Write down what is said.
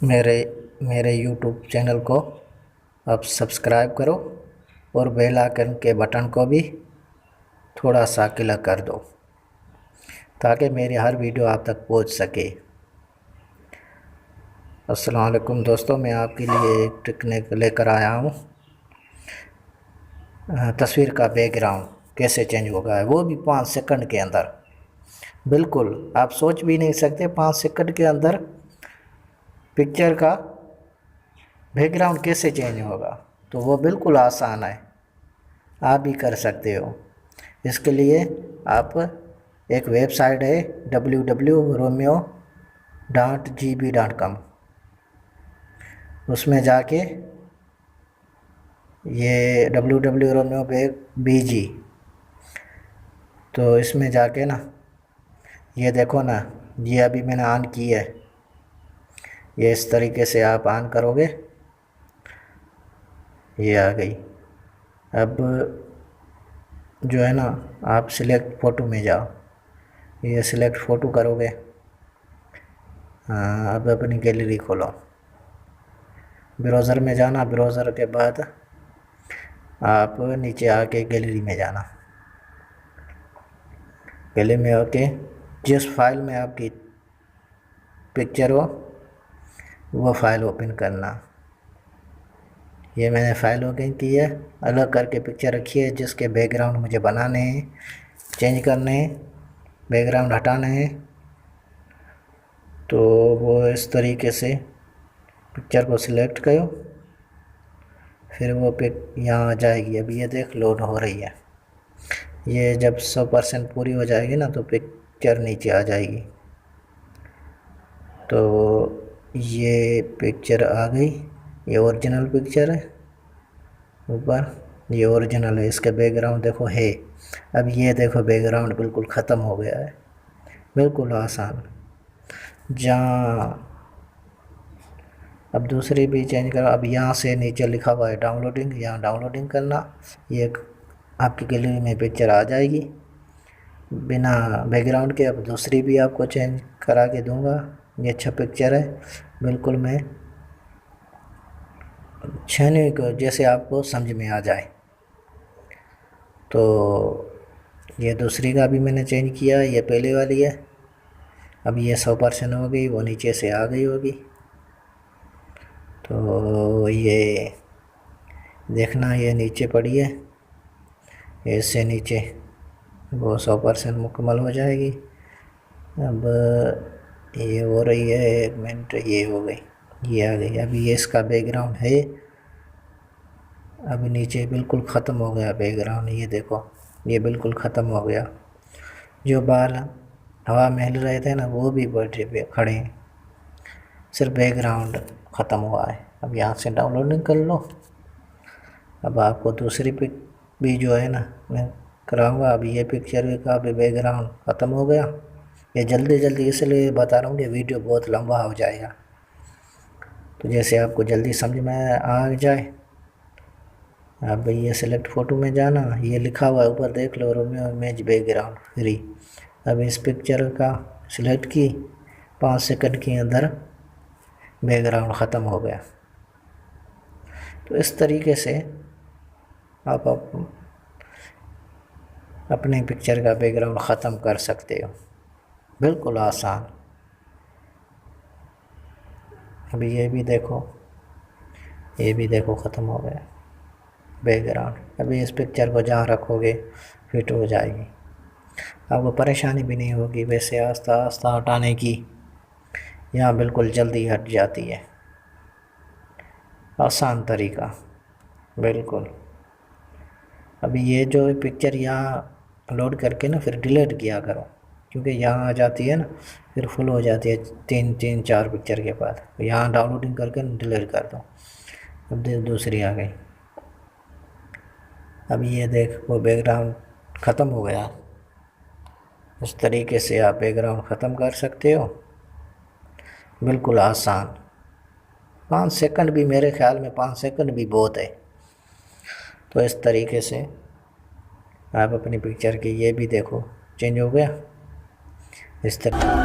मेरे मेरे YouTube channel को आप सब्सक्राइब करो और बेल आइकन के बटन को भी थोड़ा सा क्लिक कर दो ताकि मेरी हर वीडियो आप तक पहुंच सके। अस्सलाम वालेकुम दोस्तों, मैं आपके लिए एक टेक्निक लेकर आया हूँ। तस्वीर का बैकग्राउंड कैसे चेंज होगा है, वो भी 5 सेकंड के अंदर। बिल्कुल आप सोच भी नहीं सकते 5 सेकंड के अंदर पिक्चर का बैकग्राउंड कैसे चेंज होगा। तो वो बिल्कुल आसान है, आप भी कर सकते हो। इसके लिए आप एक वेबसाइट है www.romeo.gb.com, उसमें जाके ये www.romeo.bg, तो इसमें जाके ना ये देखो ना, ये अभी मैंने ऑन की है। ये इस तरीके से आप ऑन करोगे, ये आ गई। अब जो है ना, आप सिलेक्ट फ़ोटो में जाओ, ये सिलेक्ट फ़ोटो करोगे। अब अपनी गैलरी खोलो, ब्राउज़र में जाना, ब्राउज़र के बाद आप नीचे आके गैलरी में जाना। गैलरी में आके जिस फाइल में आपकी पिक्चर हो वो फाइल ओपन करना। ये मैंने फाइल ओपन की है, अलग करके पिक्चर रखी है जिसके बैकग्राउंड मुझे बनाने हैं, चेंज करने हैं, बैकग्राउंड हटाने हैं। तो वो इस तरीके से पिक्चर को सिलेक्ट करो, फिर वो पिक यहाँ आ जाएगी। अभी ये देख लोड हो रही है। ये जब 100% पूरी हो जाएगी ना तो पिक्चर नीचे आ जाएगी। तो ये पिक्चर आ गई, ये ओरिजिनल पिक्चर है ऊपर, ये ओरिजिनल है। इसका बैकग्राउंड देखो है। अब ये देखो बैकग्राउंड बिल्कुल ख़त्म हो गया है, बिल्कुल आसान। जहाँ अब दूसरी भी चेंज करो। अब यहाँ से नीचे लिखा हुआ है डाउनलोडिंग, यहाँ डाउनलोडिंग करना। ये आपकी गैलरी में पिक्चर आ जाएगी बिना बैकग्राउंड के। अब दूसरी भी आपको चेंज करा के दूँगा। ये अच्छा पिक्चर है, बिल्कुल मैं छाने को जैसे आपको समझ में आ जाए। तो ये दूसरी का भी मैंने चेंज किया, ये पहले वाली है। अब ये 100% हो गई, वो नीचे से आ गई होगी। तो ये देखना, ये नीचे पड़ी है, इससे नीचे वो 100% मुकम्मल हो जाएगी। अब ये हो रही है, 1 मिनट, ये हो गई, ये आ गई। अभी ये इसका बैकग्राउंड है, अभी नीचे बिल्कुल ख़त्म हो गया बैकग्राउंड। ये देखो, ये बिल्कुल ख़त्म हो गया। जो बाल हवा में हिल रहे थे ना वो भी बैठे पे खड़े हैं, सिर्फ बैकग्राउंड ख़त्म हुआ है। अब यहाँ से डाउनलोडिंग कर लो। अब आपको दूसरी पिक भी जो है ना मैं कराऊंगा। अभी ये पिक्चर का भी बैकग्राउंड ख़त्म हो गया। ये जल्दी जल्दी इसलिए बता रहा हूँ कि वीडियो बहुत लंबा हो जाएगा, तो जैसे आपको जल्दी समझ में आ जाए। अब ये सेलेक्ट फ़ोटो में जाना, ये लिखा हुआ है ऊपर देख लो, रोमियो इमेज बैकग्राउंड फ्री। अब इस पिक्चर का सिलेक्ट की, 5 सेकंड के अंदर बैकग्राउंड ख़त्म हो गया। तो इस तरीके से आप अपने पिक्चर का बैकग्राउंड ख़त्म कर सकते हो, बिल्कुल आसान। अभी ये भी देखो, ये भी देखो ख़त्म हो गया बैकग्राउंड। अभी इस पिक्चर को जहाँ रखोगे फिट हो जाएगी, आपको परेशानी भी नहीं होगी। वैसे आस्ता आस्ता हटाने की, यहाँ बिल्कुल जल्दी हट जाती है, आसान तरीका बिल्कुल। अभी ये जो पिक्चर यहाँ लोड करके ना फिर डिलीट किया करो, क्योंकि यहाँ आ जाती है ना फिर फुल हो जाती है 3-4 पिक्चर के बाद। यहाँ डाउनलोडिंग करके डिलीट कर दो। अब दूसरी आ गई। अब ये देख वो बैकग्राउंड ख़त्म हो गया। इस तरीके से आप बैकग्राउंड ख़त्म कर सकते हो, बिल्कुल आसान। 5 सेकंड भी, मेरे ख़्याल में 5 सेकंड भी बहुत है। तो इस तरीके से आप अपनी पिक्चर की, ये भी देखो चेंज हो गया इस तरह।